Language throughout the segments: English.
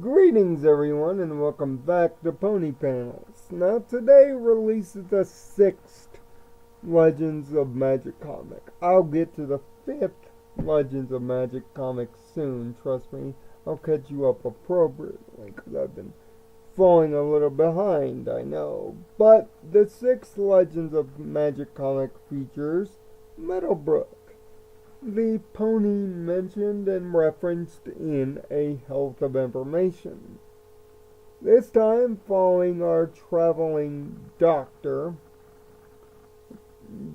Greetings everyone and welcome back to Pony Panels. Now today releases the 6th Legends of Magic comic. I'll get to the 5th Legends of Magic comic soon, trust me. I'll catch you up appropriately because I've been falling a little behind, I know. But the 6th Legends of Magic comic features Meadowbrook, the pony mentioned and referenced in A Health of Information. This time following our traveling doctor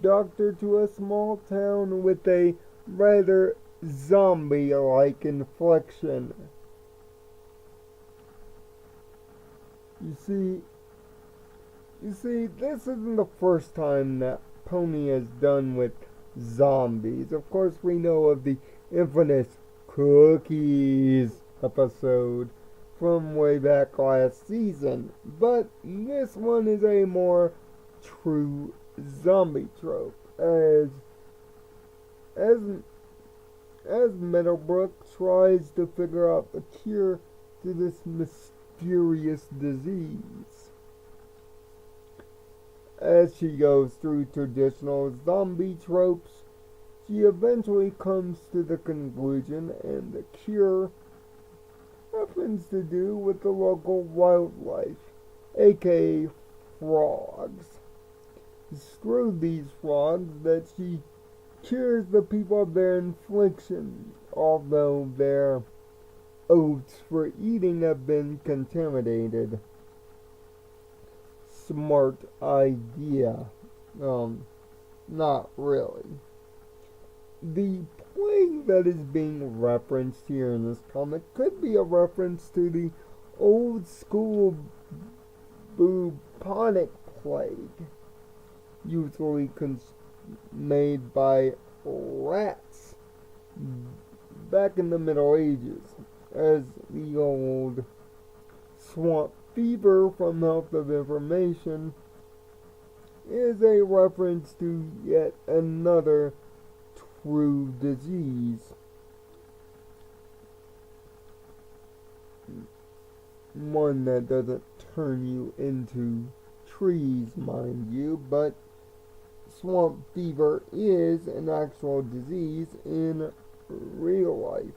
to a small town with a rather zombie-like inflection. You see, this isn't the first time that Pony has done with zombies. Of course, we know of the infamous Cookies episode from way back last season, but this one is a more true zombie trope, as Meadowbrook tries to figure out the cure to this mysterious disease. As she goes through traditional zombie tropes, she eventually comes to the conclusion and the cure happens to do with the local wildlife, aka frogs. It's through these frogs that she cures the people of their affliction, although their oats for eating have been contaminated. Smart idea. Not really. The plague that is being referenced here in this comic could be a reference to the old school bubonic plague, usually made by rats back in the Middle Ages, as the old swamp fever from Health of Information is a reference to yet another true disease. One that doesn't turn you into trees, mind you, but swamp fever is an actual disease in real life.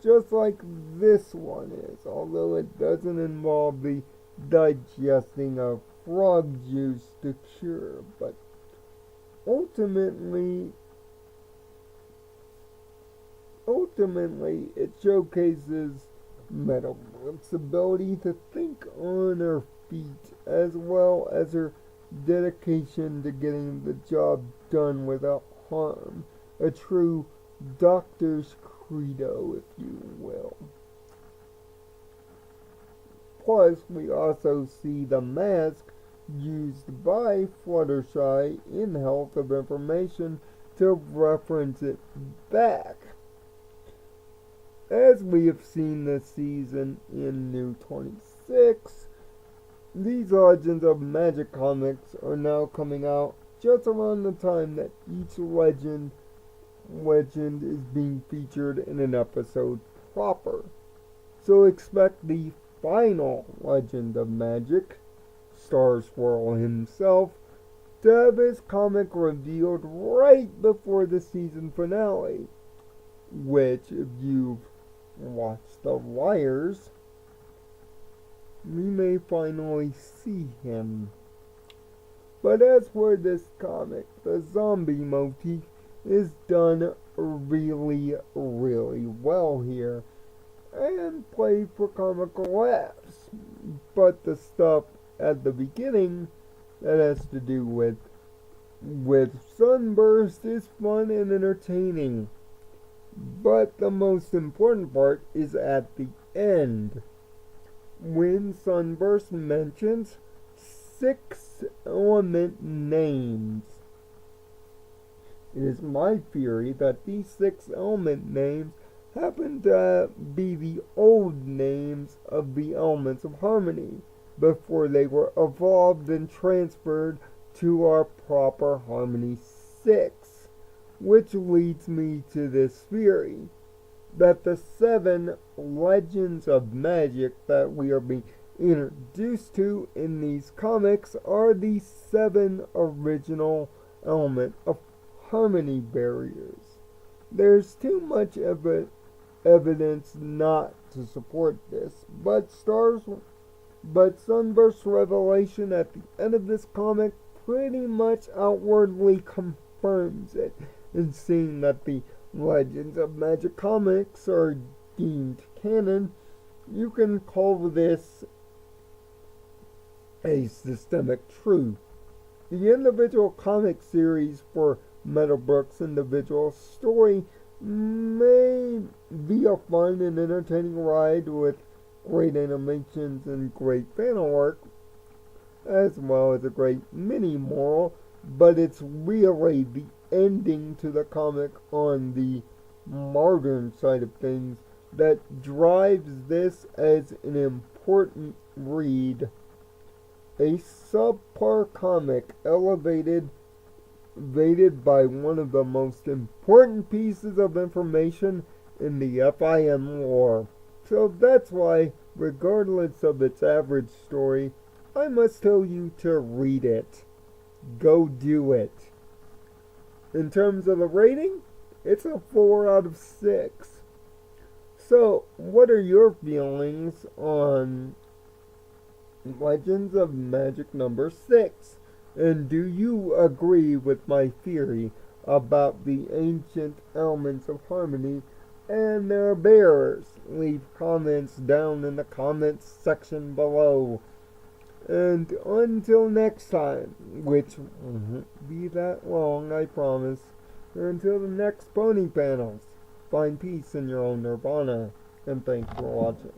Just like this one is, although it doesn't involve the digesting of frog juice to cure, but ultimately it showcases Meadowbrook's ability to think on her feet, as well as her dedication to getting the job done without harm. A true doctor's credo, if you will. Plus, we also see the mask used by Fluttershy in Health of Information to reference it back. As we have seen this season in New 26, these Legends of Magic comics are now coming out just around the time that each legend is being featured in an episode proper. So expect the final Legend of Magic, Star Swirl himself, to have his comic revealed right before the season finale, which, if you've watched The Wires, we may finally see him. But as for this comic, the zombie motif is done really, really well here, and played for comical laughs. But the stuff at the beginning that has to do with Sunburst is fun and entertaining. But the most important part is at the end, when Sunburst mentions 6 element names. It is my theory that these 6 element names happen to be the old names of the elements of harmony before they were evolved and transferred to our proper Harmony 6, which leads me to this theory. that the 7 legends of magic that we are being introduced to in these comics are the 7 original element of harmony barriers. There's too much evidence not to support this, but Sunburst Revelation at the end of this comic pretty much outwardly confirms it, in seeing that the Legends of Magic comics are deemed canon. You can call this a systemic truth. The individual comic series for Meadowbrook's individual story may be a fun and entertaining ride with great animations and great panel work, as well as a great mini moral, but it's really the ending to the comic on the modern side of things that drives this as an important read. A subpar comic elevated by one of the most important pieces of information in the FIM lore. So that's why, regardless of its average story, I must tell you to read it. Go do it. In terms of the rating, it's a 4 out of 6. So, what are your feelings on Legends of Magic number 6? And do you agree with my theory about the ancient elements of harmony and their bearers? Leave comments down in the comments section below. And until next time, which won't be that long, I promise, or until the next pony panels, find peace in your own nirvana, and thanks for watching.